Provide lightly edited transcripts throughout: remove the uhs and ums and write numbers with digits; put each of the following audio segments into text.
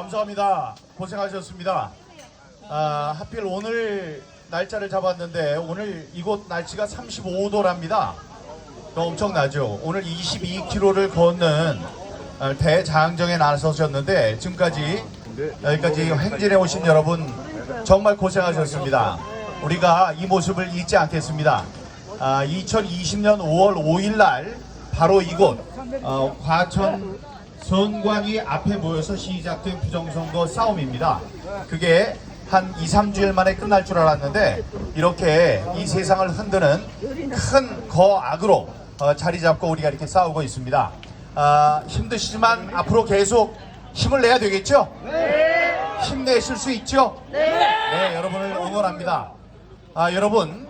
감사합니다. 고생하셨습니다. 하필 오늘 날짜를 잡았는데 오늘 이곳 날씨가 35도랍니다. 엄청나죠. 오늘 22km를 걷는 대장정에 나서셨는데 지금까지 여기까지 행진해 오신 여러분 정말 고생하셨습니다. 우리가 이 모습을 잊지 않겠습니다. 2020년 5월 5일 날 바로 이곳 과천 선관위 앞에 모여서 시작된 부정선거 싸움입니다. 그게 한 2, 3주일 만에 끝날 줄 알았는데 이렇게 이 세상을 흔드는 큰 거악으로 자리 잡고 우리가 이렇게 싸우고 있습니다. 힘드시지만 앞으로 계속 힘을 내야 되겠죠? 네. 힘내실 수 있죠? 네, 여러분을 응원합니다. 여러분,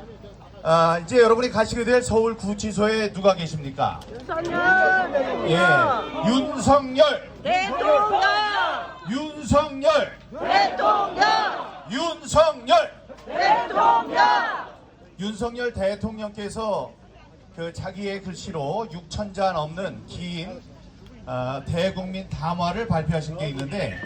이제 여러분이 가시게 될 서울구치소에 누가 계십니까? 윤석열! 예, 윤석열! 대통령! 윤석열! 대통령! 윤석열! 대통령! 윤석열 대통령께서 그 자기의 글씨로 6,000자 넘는 긴 대국민 담화를 발표하신 게 있는데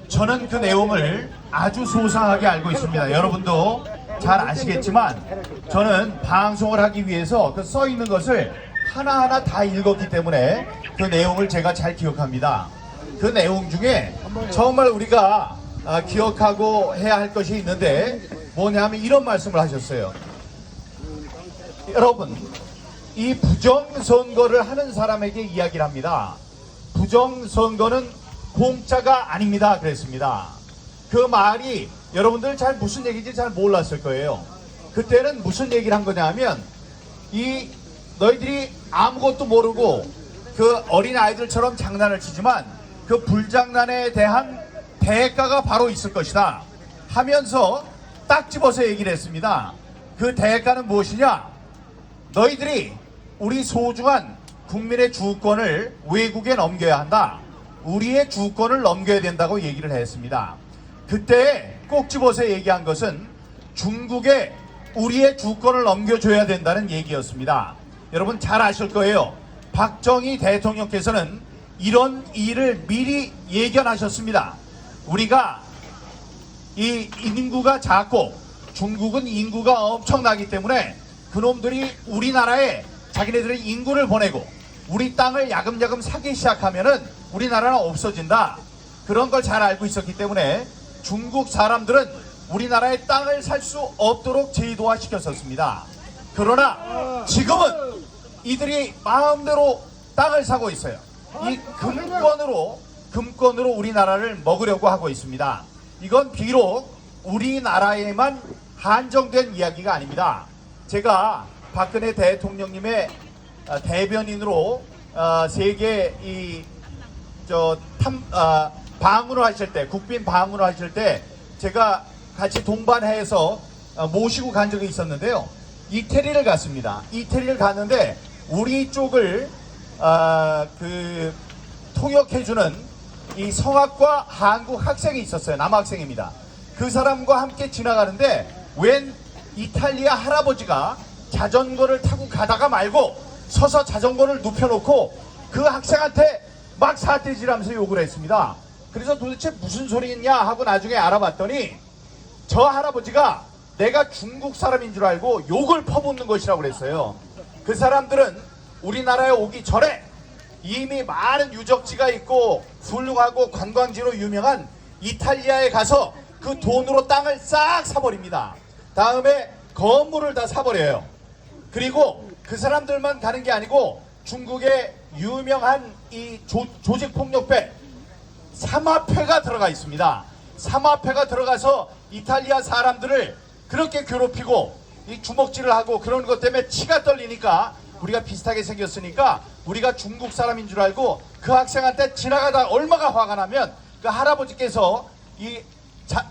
저는 그 내용을 아주 소상하게 알고 있습니다. 여러분도 잘 아시겠지만 저는 방송을 하기 위해서 그 써 있는 것을 하나하나 다 읽었기 때문에 그 내용을 제가 잘 기억합니다. 그 내용 중에 정말 우리가 기억하고 해야 할 것이 있는데 뭐냐면 이런 말씀을 하셨어요. 여러분, 이 부정선거를 하는 사람에게 이야기를 합니다. 부정선거는 공짜가 아닙니다. 그랬습니다. 그 말이 여러분들 잘 무슨 얘기인지 잘 몰랐을 거예요. 그때는 무슨 얘기를 한 거냐 하면 너희들이 아무것도 모르고 그 어린 아이들처럼 장난을 치지만 그 불장난에 대한 대가가 바로 있을 것이다 하면서 딱 집어서 얘기를 했습니다. 그 대가는 무엇이냐? 너희들이 우리 소중한 국민의 주권을 외국에 넘겨야 한다. 우리의 주권을 넘겨야 된다고 얘기를 했습니다. 그때 꼭 집어서 얘기한 것은 중국에 우리의 주권을 넘겨줘야 된다는 얘기였습니다. 여러분 잘 아실 거예요. 박정희 대통령께서는 이런 일을 미리 예견하셨습니다. 우리가 이 인구가 작고 중국은 인구가 엄청나기 때문에 그놈들이 우리나라에 자기네들의 인구를 보내고 우리 땅을 야금야금 사기 시작하면은 우리나라는 없어진다. 그런 걸 잘 알고 있었기 때문에 중국 사람들은 우리나라의 땅을 살 수 없도록 제도화 시켰었습니다. 그러나 지금은 이들이 마음대로 땅을 사고 있어요. 이 금권으로 우리나라를 먹으려고 하고 있습니다. 이건 비록 우리나라에만 한정된 이야기가 아닙니다. 제가 박근혜 대통령님의 대변인으로 세계 방문을 하실 때, 국빈 방문을 하실 때 제가 같이 동반해서 모시고 간 적이 있었는데요. 이태리를 갔습니다. 이태리를 갔는데 우리 쪽을 통역해주는 이 성악과 한국 학생이 있었어요. 남학생입니다. 그 사람과 함께 지나가는데 웬 이탈리아 할아버지가 자전거를 타고 가다가 말고 서서 자전거를 눕혀놓고 그 학생한테 막 사태질하면서 욕을 했습니다. 그래서 도대체 무슨 소리겠냐 하고 나중에 알아봤더니 저 할아버지가 내가 중국 사람인 줄 알고 욕을 퍼붓는 것이라고 그랬어요. 그 사람들은 우리나라에 오기 전에 이미 많은 유적지가 있고 훌륭하고 관광지로 유명한 이탈리아에 가서 그 돈으로 땅을 싹 사버립니다. 다음에 건물을 다 사버려요. 그리고 그 사람들만 가는 게 아니고 중국의 유명한 이 조직폭력배 삼합회가 들어가 있습니다. 삼합회가 들어가서 이탈리아 사람들을 그렇게 괴롭히고 이 주먹질을 하고 그런 것 때문에 치가 떨리니까 우리가 비슷하게 생겼으니까 우리가 중국 사람인 줄 알고 그 학생한테 지나가다 얼마가 화가 나면 그 할아버지께서 이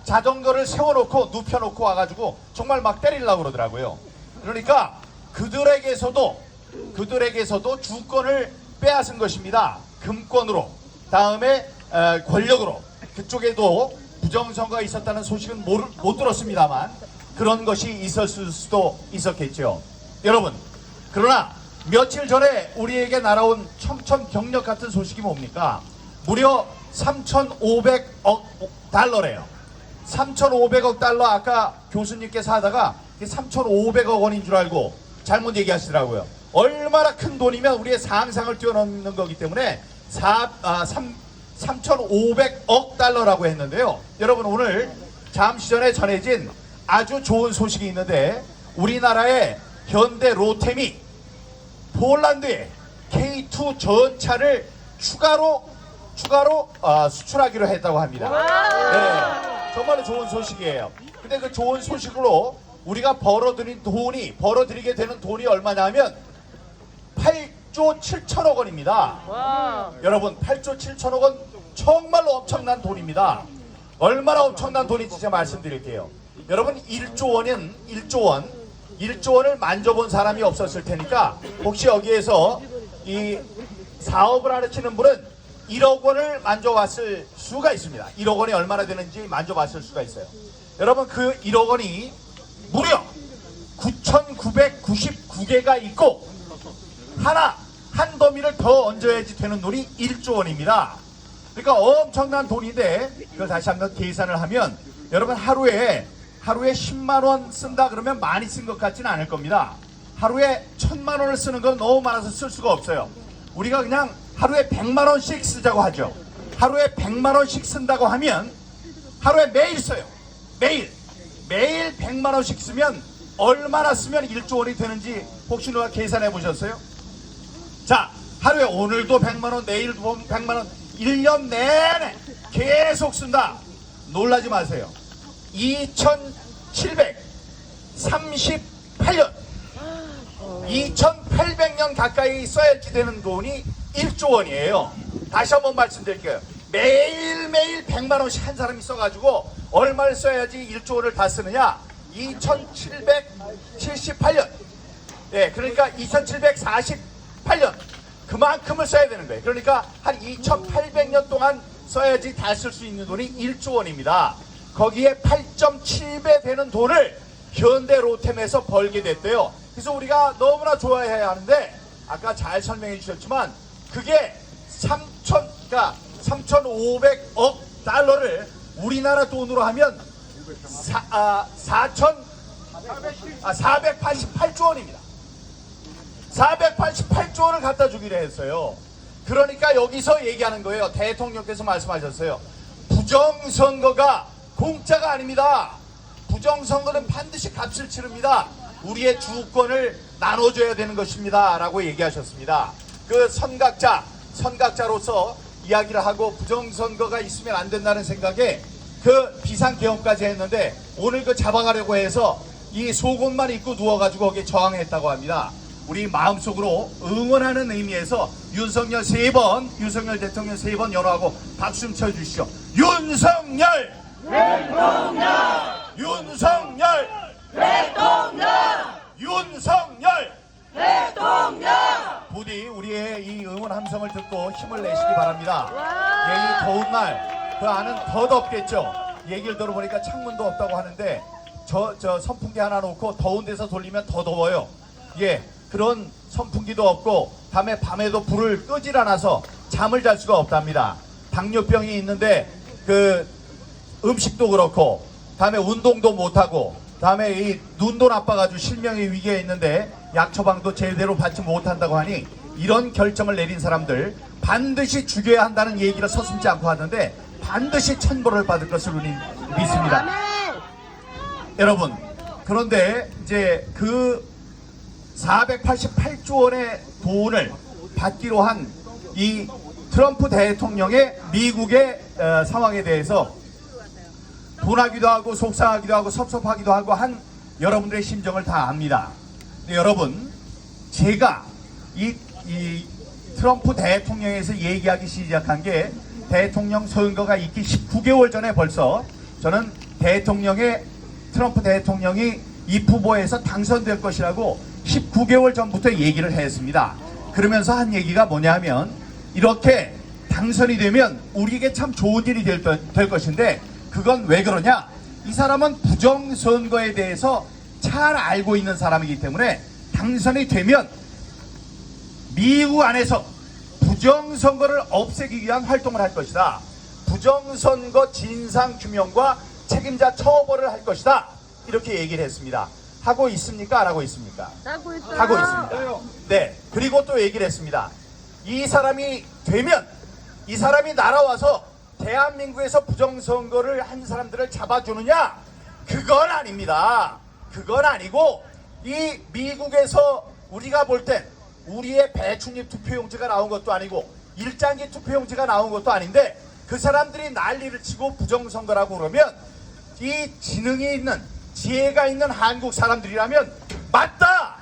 자전거를 세워놓고 눕혀놓고 와가지고 정말 막 때리려고 그러더라고요. 그러니까 그들에게서도 주권을 빼앗은 것입니다. 금권으로, 다음에 권력으로. 그쪽에도 부정선거가 있었다는 소식은 못 들었습니다만 그런 것이 있었을 수도 있었겠죠. 여러분, 그러나 며칠 전에 우리에게 날아온 첨첨경력 같은 소식이 뭡니까? 무려 3,500억 달러래요. 3,500억 달러 아까 교수님께서 하다가 3,500억 원인 줄 알고 잘못 얘기하시더라고요. 얼마나 큰 돈이면 우리의 상상을 뛰어넘는 거기 때문에 3,500억 달러라고 했는데요. 여러분 오늘 잠시 전에 전해진 아주 좋은 소식이 있는데 우리나라의 현대 로템이 폴란드에 K2 전차를 추가로 수출하기로 했다고 합니다. 네, 정말로 좋은 소식이에요. 근데 그 좋은 소식으로 우리가 벌어들이게 되는 돈이 얼마냐면 8조 7천억 원입니다. 여러분 8조 7천억 원 정말로 엄청난 돈입니다. 얼마나 엄청난 돈인지 제가 말씀드릴게요. 여러분 1조 원을 만져본 사람이 없었을 테니까 혹시 여기에서 이 사업을 하시는 분은 1억 원을 만져봤을 수가 있습니다. 1억 원이 얼마나 되는지 만져봤을 수가 있어요. 여러분 그 1억 원이 무려 9,999개가 있고 한 더미를 더 얹어야지 되는 돈이 1조 원입니다. 그러니까 엄청난 돈인데 그걸 다시 한번 계산을 하면 여러분 하루에 10만 원 쓴다 그러면 많이 쓴 것 같지는 않을 겁니다. 하루에 1,000만 원을 쓰는 건 너무 많아서 쓸 수가 없어요. 우리가 그냥 하루에 100만 원씩 쓰자고 하죠. 하루에 100만 원씩 쓴다고 하면 하루에 매일 써요. 매일 100만 원씩 쓰면 얼마나 쓰면 1조 원이 되는지 혹시 누가 계산해 보셨어요? 자, 하루에 오늘도 100만 원, 내일도 100만 원, 1년 내내 계속 쓴다. 놀라지 마세요. 2800년 가까이 써야지 되는 돈이 1조 원이에요. 다시 한번 말씀드릴게요. 매일매일 100만 원씩 한 사람이 써가지고 얼마를 써야지 1조 원을 다 쓰느냐? 2778년. 네, 그러니까 2748년. 그만큼을 써야 되는 거예요. 그러니까 한 2800년 동안 써야지 다 쓸 수 있는 돈이 1조 원입니다. 거기에 8.7배 되는 돈을 현대 로템에서 벌게 됐대요. 그래서 우리가 너무나 좋아해야 하는데 아까 잘 설명해 주셨지만 그게 3,500억 달러를 우리나라 돈으로 하면 488조 원입니다. 488조 원을 갖다 주기로 했어요. 그러니까 여기서 얘기하는 거예요. 대통령께서 말씀하셨어요. 부정선거가 공짜가 아닙니다. 부정선거는 반드시 값을 치릅니다. 우리의 주권을 나눠줘야 되는 것입니다. 라고 얘기하셨습니다. 그 선각자로서 이야기를 하고 부정선거가 있으면 안 된다는 생각에 그 비상계엄까지 했는데 오늘 그 잡아가려고 해서 이 속옷만 입고 누워가지고 거기에 저항했다고 합니다. 우리 마음속으로 응원하는 의미에서 윤석열 대통령 3번 연호하고 박수 좀 쳐주시죠. 윤석열 대통령! 윤석열 대통령! 윤석열 대통령! 부디 우리의 이 응원 함성을 듣고 힘을 내시기 바랍니다. 와! 이 더운 날 그 안은 더 덥겠죠. 얘기를 들어보니까 창문도 없다고 하는데 저 선풍기 하나 놓고 더운 데서 돌리면 더 더워요. 예, 그런 선풍기도 없고 밤에도 불을 끄질 않아서 잠을 잘 수가 없답니다. 당뇨병이 있는데 그 음식도 그렇고 다음에 운동도 못하고 다음에 이 눈도 나빠가지고 실명의 위기에 있는데 약 처방도 제대로 받지 못한다고 하니 이런 결정을 내린 사람들 반드시 죽여야 한다는 얘기를 서슴지 않고 하는데 반드시 천벌을 받을 것을 우리는 믿습니다. 여러분, 그런데 이제 그 488조 원의 돈을 받기로 한 이 트럼프 대통령의 미국의 상황에 대해서 분하기도 하고 속상하기도 하고 섭섭하기도 하고 한 여러분들의 심정을 다 압니다. 근데 여러분, 제가 이 트럼프 대통령에서 얘기하기 시작한 게 대통령 선거가 있기 19개월 전에 벌써 저는 트럼프 대통령이 이 후보에서 당선될 것이라고 19개월 전부터 얘기를 했습니다. 그러면서 한 얘기가 뭐냐면 이렇게 당선이 되면 우리에게 참 좋은 일이 될 것인데 그건 왜 그러냐? 이 사람은 부정선거에 대해서 잘 알고 있는 사람이기 때문에 당선이 되면 미국 안에서 부정선거를 없애기 위한 활동을 할 것이다. 부정선거 진상규명과 책임자 처벌을 할 것이다. 이렇게 얘기를 했습니다. 하고 있습니까? 안 하고 있습니까? 하고 있어요. 하고 있습니다. 네. 그리고 또 얘기를 했습니다. 이 사람이 되면 이 사람이 날아와서 대한민국에서 부정선거를 한 사람들을 잡아주느냐? 그건 아닙니다. 그건 아니고 이 미국에서 우리가 볼 땐 우리의 배춧잎 투표용지가 나온 것도 아니고 일장기 투표용지가 나온 것도 아닌데 그 사람들이 난리를 치고 부정선거라고 그러면 이 지능이 있는 지혜가 있는 한국 사람들이라면 맞다!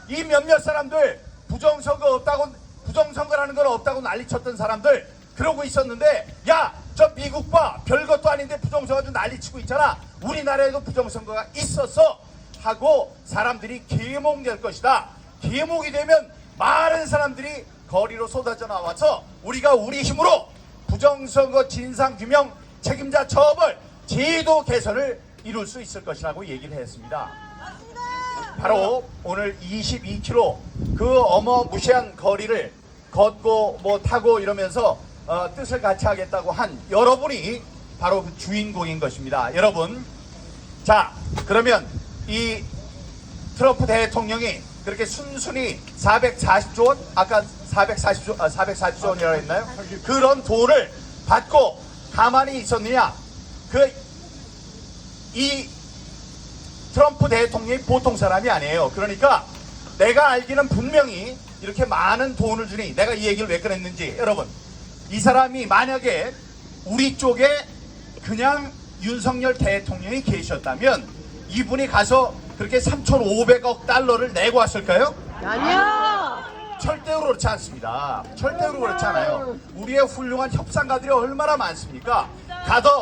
이 몇몇 사람들 부정선거 없다고 부정선거라는 건 없다고 난리쳤던 사람들 그러고 있었는데 야! 저 미국 봐! 별것도 아닌데 부정선거 좀 난리치고 있잖아. 우리나라에도 부정선거가 있었어! 하고 사람들이 계몽될 것이다. 계몽이 되면 많은 사람들이 거리로 쏟아져 나와서 우리가 우리 힘으로 부정선거 진상규명 책임자 처벌 제도 개선을 이룰 수 있을 것이라고 얘기를 했습니다. 바로 오늘 22km 그 어마무시한 거리를 걷고 뭐 타고 이러면서 뜻을 같이 하겠다고 한 여러분이 바로 그 주인공인 것입니다. 여러분, 자 그러면 이 트럼프 대통령이 그렇게 순순히 440조 원? 아까 440조 원이라고 했나요? 그런 돈을 받고 가만히 있었느냐? 이 트럼프 대통령이 보통 사람이 아니에요. 그러니까 내가 알기는 분명히 이렇게 많은 돈을 주니 내가 이 얘기를 왜 꺼냈는지 여러분, 이 사람이 만약에 우리 쪽에 그냥 윤석열 대통령이 계셨다면 이분이 가서 그렇게 3,500억 달러를 내고 왔을까요? 아니요. 절대로 그렇지 않습니다. 절대로 그렇지 않아요. 우리의 훌륭한 협상가들이 얼마나 많습니까?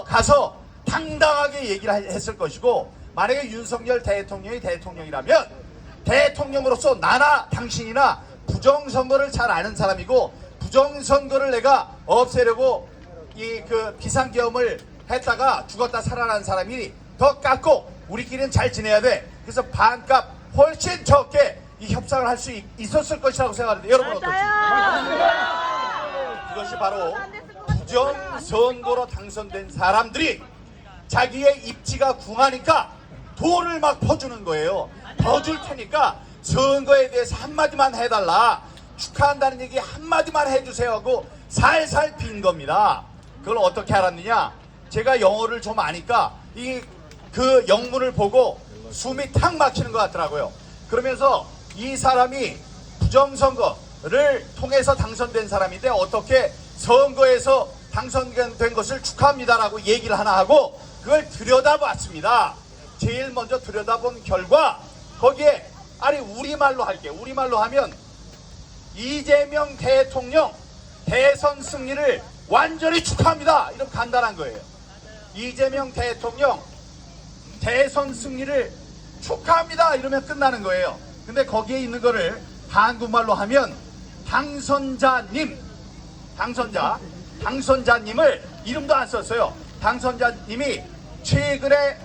가서 당당하게 얘기를 했을 것이고, 만약에 윤석열 대통령이 대통령이라면 대통령으로서 나나 당신이나 부정선거를 잘 아는 사람이고 부정선거를 내가 없애려고 그 비상계엄을 했다가 죽었다 살아난 사람이 더 깎고 우리끼리는 잘 지내야 돼. 그래서 반값 훨씬 적게 이 협상을 할 수 있었을 것이라고 생각하는데 여러분 어떠십니까? 그것이 바로 부정선거로 당선된 사람들이 자기의 입지가 궁하니까 돈을 막 퍼주는 거예요. 더 줄 테니까 선거에 대해서 한마디만 해달라, 축하한다는 얘기 한마디만 해주세요 하고 살살 빈 겁니다. 그걸 어떻게 알았느냐? 제가 영어를 좀 아니까 그 영문을 보고 숨이 탁 막히는 것 같더라고요. 그러면서 이 사람이 부정선거를 통해서 당선된 사람인데 어떻게 선거에서 당선된 것을 축하합니다라고 얘기를 하나 하고 그걸 들여다봤습니다. 제일 먼저 들여다본 결과 거기에 우리말로 할게요. 우리말로 하면 이재명 대통령 대선 승리를 완전히 축하합니다. 이렇게 간단한 거예요. 이재명 대통령 대선 승리를 축하합니다. 이러면 끝나는 거예요. 근데 거기에 있는 거를 한국말로 하면 당선자님을 이름도 안 썼어요. 당선자님이 최근의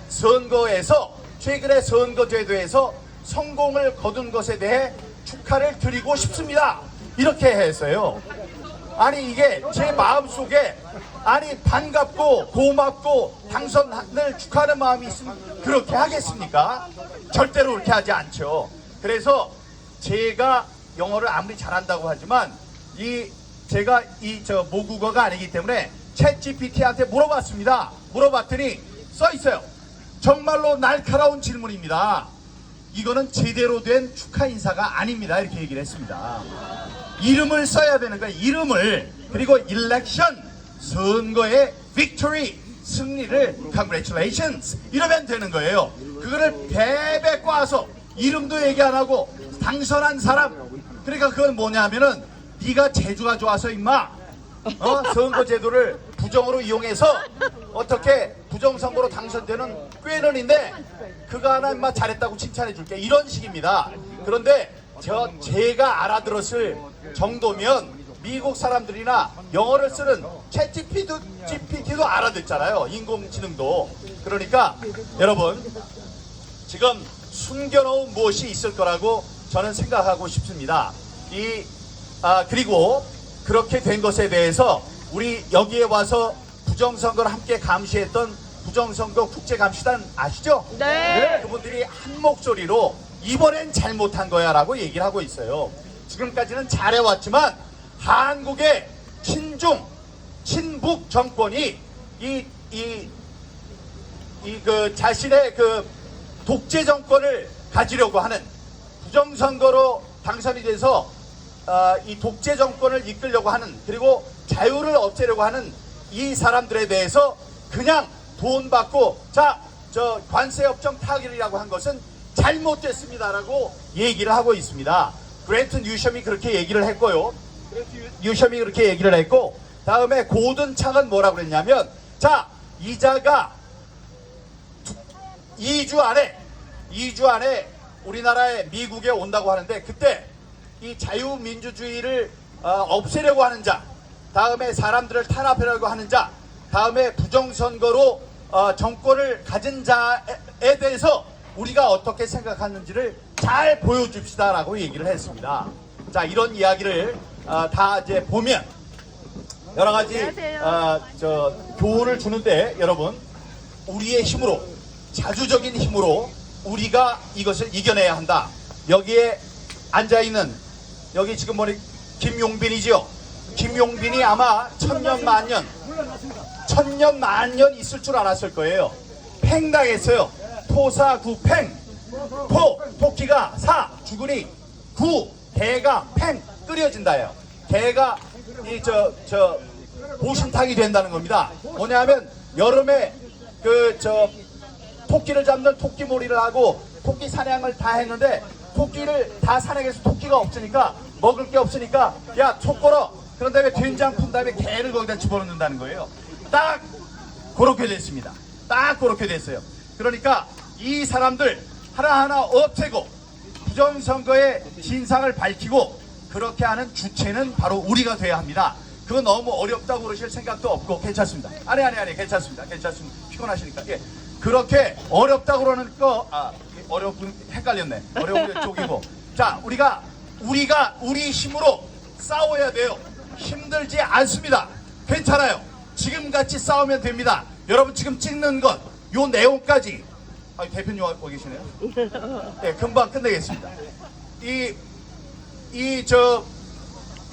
선거제도에서 성공을 거둔 것에 대해 축하를 드리고 싶습니다. 이렇게 했어요. 아니 이게 제 마음속에 반갑고 고맙고 당선을 축하하는 마음이 있으면 그렇게 하겠습니까? 절대로 그렇게 하지 않죠. 그래서 제가 영어를 아무리 잘한다고 하지만 제가 모국어가 아니기 때문에 챗GPT한테 물어봤습니다. 물어봤더니 써 있어요. 정말로 날카로운 질문입니다. 이거는 제대로 된 축하 인사가 아닙니다. 이렇게 얘기를 했습니다. 이름을 써야 되는 거예요. 이름을. 그리고 election, 선거의 victory, 승리를 congratulations 이러면 되는 거예요. 그거를 베베 꽈서 이름도 얘기 안 하고 당선한 사람, 그러니까 그건 뭐냐면은 네가 재주가 좋아서 임마 선거제도를 부정으로 이용해서 어떻게 부정선거로 당선되는 꾀는인데 그거 하나 임마 잘했다고 칭찬해 줄게, 이런 식입니다. 그런데 제가 알아들었을 정도면 미국 사람들이나 영어를 쓰는 챗GPT도 알아듣잖아요. 인공지능도. 그러니까 여러분 지금 숨겨놓은 무엇이 있을 거라고 저는 생각하고 싶습니다. 그리고 그렇게 된 것에 대해서 우리 여기에 와서 부정선거를 함께 감시했던 부정선거 국제감시단 아시죠? 네. 그분들이 한 목소리로 이번엔 잘못한 거야 라고 얘기를 하고 있어요. 지금까지는 잘해왔지만 한국의 친북 정권이 자신의 그 독재 정권을 가지려고 하는 부정선거로 당선이 돼서 이 독재 정권을 이끌려고 하는, 그리고 자유를 없애려고 하는 이 사람들에 대해서 그냥 돈 받고 저 관세 협정 타결이라고 한 것은 잘못됐습니다라고 얘기를 하고 있습니다. 브렌트 뉴섬이 그렇게 얘기를 했고요. 뉴섬이 그렇게 얘기를 했고, 다음에 고든 착은 뭐라고 그랬냐면, 자, 이자가 2주 안에 우리나라에 미국에 온다고 하는데, 그때 이 자유민주주의를 없애려고 하는 자, 다음에 사람들을 탄압하려고 하는 자, 다음에 부정선거로 정권을 가진 자에 대해서 우리가 어떻게 생각하는지를 잘 보여줍시다라고 얘기를 했습니다. 자, 이런 이야기를 다 이제 보면 여러 가지 교훈을 주는데, 여러분, 우리의 힘으로, 자주적인 힘으로 우리가 이것을 이겨내야 한다. 여기에 앉아있는, 여기 지금 김용빈이지요. 김용빈이 아마 천년 만년 있을 줄 알았을 거예요. 팽당했어요. 토사구팽. 토끼가 사, 죽으니 구, 개가 팽, 끓여진다예요. 개가 보신탕이 된다는 겁니다. 뭐냐면 여름에 토끼를 잡는 토끼몰이를 하고 토끼 사냥을 다 했는데, 토끼를 다 사냥해서 토끼가 없으니까, 먹을 게 없으니까, 야, 속 걸어. 그런 다음에 된장 푼 다음에 개를 거기다 집어넣는다는 거예요. 딱 그렇게 됐습니다. 딱 그렇게 됐어요. 그러니까 이 사람들 하나하나 없애고 부정선거의 진상을 밝히고 그렇게 하는 주체는 바로 우리가 돼야 합니다. 그거 너무 어렵다고 그러실 생각도 없고 괜찮습니다. 아니 괜찮습니다. 피곤하시니까. 예. 그렇게 어렵다고 그러는 거, 어려운, 헷갈렸네. 어려운 게 쪽이고. 자, 우리가 우리 힘으로 싸워야 돼요. 힘들지 않습니다. 괜찮아요. 지금같이 싸우면 됩니다. 여러분 지금 찍는 것, 요 내용까지, 대표님 와 계시네요. 네, 금방 끝내겠습니다.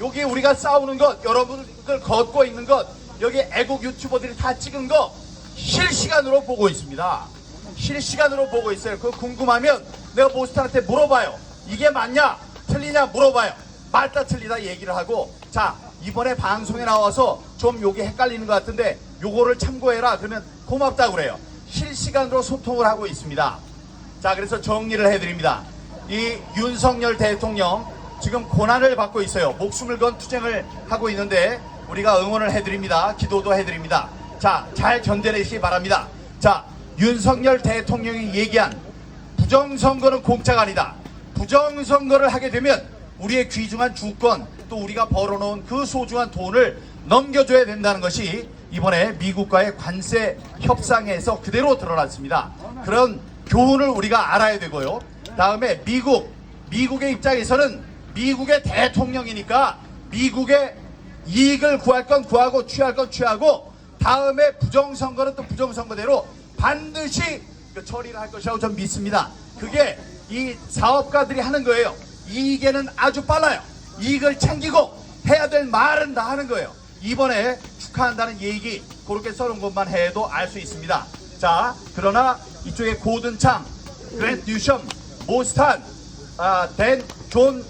여기 우리가 싸우는 것, 여러분들 걷고 있는 것, 여기 애국 유튜버들이 다 찍은 거 실시간으로 보고 있습니다. 실시간으로 보고 있어요. 그거 궁금하면 내가 모스탄한테 물어봐요. 이게 맞냐 틀리냐 물어봐요. 맞다 틀리다 얘기를 하고, 자, 이번에 방송에 나와서 좀 요게 헷갈리는 것 같은데 요거를 참고해라 그러면 고맙다고 그래요. 실시간으로 소통을 하고 있습니다. 자, 그래서 정리를 해드립니다. 이 윤석열 대통령 지금 고난을 받고 있어요. 목숨을 건 투쟁을 하고 있는데 우리가 응원을 해드립니다. 기도도 해드립니다. 자, 잘 견뎌내시기 바랍니다. 자, 윤석열 대통령이 얘기한 부정선거는 공짜가 아니다. 부정선거를 하게 되면 우리의 귀중한 주권, 또 우리가 벌어놓은 그 소중한 돈을 넘겨줘야 된다는 것이 이번에 미국과의 관세 협상에서 그대로 드러났습니다. 그런 교훈을 우리가 알아야 되고요. 다음에 미국의 입장에서는 미국의 대통령이니까 미국의 이익을 구할 건 구하고 취할 건 취하고, 다음에 부정선거는 또 부정선거대로 반드시 처리를 할 것이라고 저는 믿습니다. 그게 이 사업가들이 하는 거예요. 이익에는 아주 빨라요. 이익을 챙기고 해야 될 말은 다 하는 거예요. 이번에 축하한다는 얘기 그렇게 써놓은 것만 해도 알 수 있습니다. 자, 그러나 이쪽에 고든창, 그랜트 뉴섬, 모스탄, 존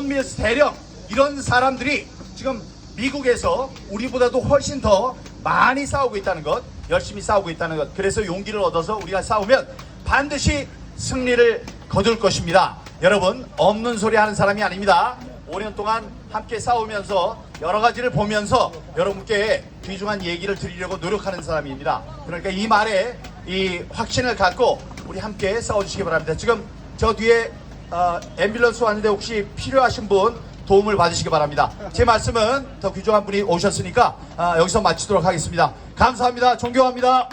밀스 대령, 이런 사람들이 지금 미국에서 우리보다도 훨씬 더 많이 싸우고 있다는 것, 열심히 싸우고 있다는 것, 그래서 용기를 얻어서 우리가 싸우면 반드시 승리를 거둘 것입니다. 여러분, 없는 소리 하는 사람이 아닙니다. 5년 동안 함께 싸우면서 여러 가지를 보면서 여러분께 귀중한 얘기를 드리려고 노력하는 사람입니다. 그러니까 이 말에 이 확신을 갖고 우리 함께 싸워주시기 바랍니다. 지금 저 뒤에 앰뷸런스 왔는데 혹시 필요하신 분 도움을 받으시기 바랍니다. 제 말씀은 더 귀중한 분이 오셨으니까 여기서 마치도록 하겠습니다. 감사합니다. 존경합니다.